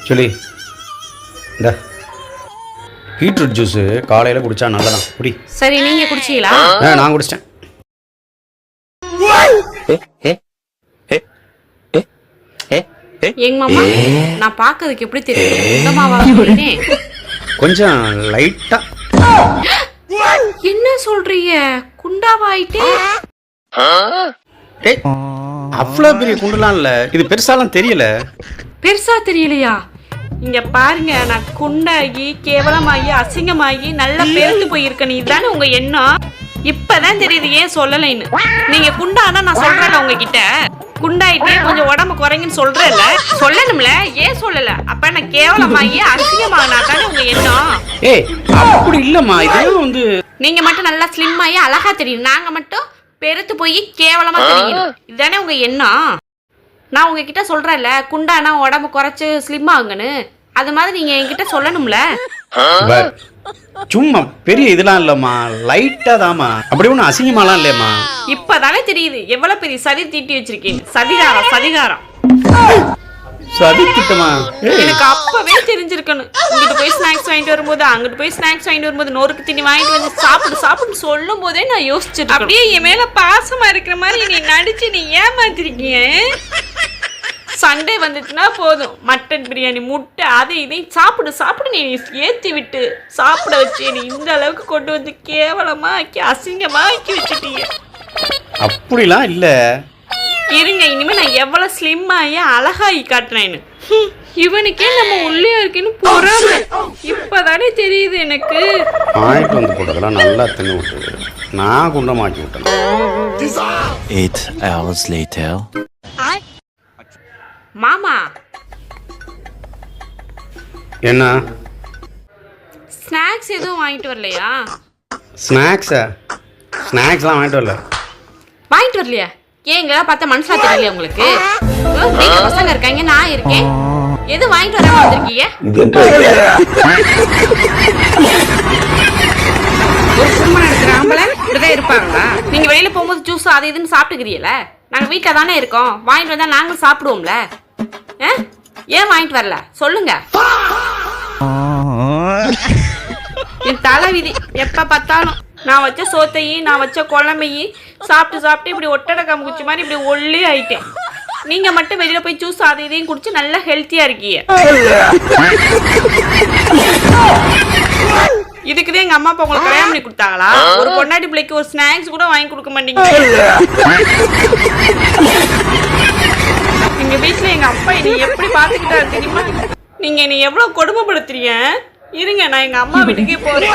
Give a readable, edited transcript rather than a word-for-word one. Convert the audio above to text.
சொல்லி இந்த beetroot juice காலையில் குடித்தா நல்லதான் குடி. சரி, நீங்கள் குடிச்சீங்களா? நான் குடிச்சிட்டேன். எங்க மாமா, நான் பார்க்கறதுக்கு எப்படி தெரியும்? கொஞ்சம் லைட்டாக. என்ன சொல்றீங்க? குண்டாவாயிட்டே? அவ்வளோ பெரிய குண்டுலாம் இல்லை, இது பெருசாலாம் தெரியல. பெருசா தெரியலையா? இங்க பாருங்க, நான் குண்டாகி கேவலமாகி அசிங்கமாகி நல்லா பெருத்து போயிருக்கேன். இதுதானே உங்க எண்ணம்? இப்பதான் தெரியுது ஏன் சொல்லலைன்னு. நீங்க குண்டானா நான் சொல்றேன்ல உங்ககிட்ட, குண்டாயிட்டே கொஞ்சம் உடம்பு குறைங்கன்னு சொல்றேன்ல, சொல்லணும்ல, ஏன் சொல்லல? அப்ப நான் கேவலமாகி அசிங்கமாகனா தானே உங்க எண்ணம்? அப்படி இல்லம்மா, இதெல்லாம் வந்து நீங்க மட்டும் நல்லா ஸ்லிம் ஆகி அழகா தெரியும், நாங்க மட்டும் பெருத்து போய் கேவலமா தெரியும். இதுதானே உங்க எண்ணம்? நான் உங்ககிட்ட சொல்றேன்ல, குண்டானா உடம்பு குறைச்சு ஸ்லிம் ஆகுங்கன்னு, அது மாதிரி நீங்க என்கிட்ட சொல்லணும்ல. சும்மா பெரிய இதெல்லாம் இல்லம்மா, லைட்டா தாமா, அப்படி ஒன்றும் அசிங்கமாலாம் இல்லையம்மா. இப்பதானே தெரியுது எவ்வளவு பெரிய சதி தீட்டி வச்சிருக்கீங்க. சதிகாரம் சதிகாரம். சதி திட்டமா? எனக்கு அப்பவே தெரிஞ்சிருக்கணும். இங்கிட்டு போய் ஸ்நாக்ஸ் வாங்கிட்டு வரும்போது, அங்கிட்டு போய் ஸ்நாக்ஸ் வாங்கிட்டு வரும்போது, நொறுக்கு தண்ணி வாங்கிட்டு வந்து சாப்பிடு சொல்லும் போதே நான் யோசிச்சிருக்கேன். அப்படியே என் மேல பாசமா இருக்கிற மாதிரி நீ நடிச்சு நீ ஏமாத்திருக்கீங்க. சண்டே வந்துச்சுன்னா போதும், மட்டன் பிரியாணி, முட்டை, அதை இதையும் சாப்பிடு நீ ஏற்றி விட்டு சாப்பிட வச்சு நீ இந்த அளவுக்கு கொண்டு வந்து கேவலமா ஆக்கி அசிங்கமா ஆக்கி வச்சுட்டீங்க. அப்படிலாம் இல்லை. இருங்க, இனிமே நான் எவ்வளவு ஸ்லிம் ஆகி அழகாகி காட்டுறேன்னு. இவனுக்கே நம்ம உள்ளே இருக்குன்னு பொறாம இப்பதானே தெரியுது எனக்கு. ஆயிட்டு வந்து போட்டதெல்லாம் நல்லா தண்ணி விட்டு நான் குண்டமாக்கி விட்டேன். 8 hours later. மாமா, என்ன ஸ்நாக்ஸ் எதுவும் வாங்கிட்டு வரலையா? ஸ்நாக்ஸ்லாம் வாங்கிட்டு வரல. வாங்கிட்டு வரலையா? ஏங்க பார்த்தா மனசா தெரியலையா உங்களுக்கு? நீங்க பசங்க இருக்காங்க, நான் இருக்கேன், எது வாங்கிட்டு வராம வந்திருக்கீங்க? ஒரு குடும்பம் நடத்துற ஆம்பளை இப்படிதான் இருப்பாங்களா? நீங்க வெளியில போகும்போது ஜூஸ் அது இதுன்னு சாப்பிட்டுக்கிறீல, நாங்க வீட்டுல தானே இருக்கோம், வாங்கிட்டு வந்தா நாங்களும் சாப்பிடுவோம்ல. ஏன் வாங்கிட்டு வரல சொல்லுங்க. என் தலைவிதி, எப்ப பார்த்தாலும் நான் வச்ச சோத்தையும் நான் வச்ச குழம்பையும் சாப்பிட்டு இப்படி ஒட்டடை காமிச்சு மாதிரி இப்படி ஒல்லி ஆயிட்டேன். நீங்க மட்டும் வெளியில போய் ஜூஸ் அது இதையும் குடிச்சு நல்லா ஹெல்த்தியா இருக்கீங்க. இதுக்குதான் எங்க அம்மா அப்பா உங்களுக்கு கல்யாணம் பண்ணி கொடுத்தாங்களா? ஒரு பொண்டாட்டி பிள்ளைக்கு ஒரு ஸ்நாக்ஸ் கூட வாங்கி கொடுக்க மாட்டீங்க. எங்க வீட்டுல எங்க அப்பா என்னை எப்படி பாத்துக்கிட்டாரு தெரியுமா? நீங்க என்னை எவ்வளவு கொடுமைப்படுத்துறீங்க. இருங்க, நான் எங்க அம்மா வீட்டுக்கே போறேன்.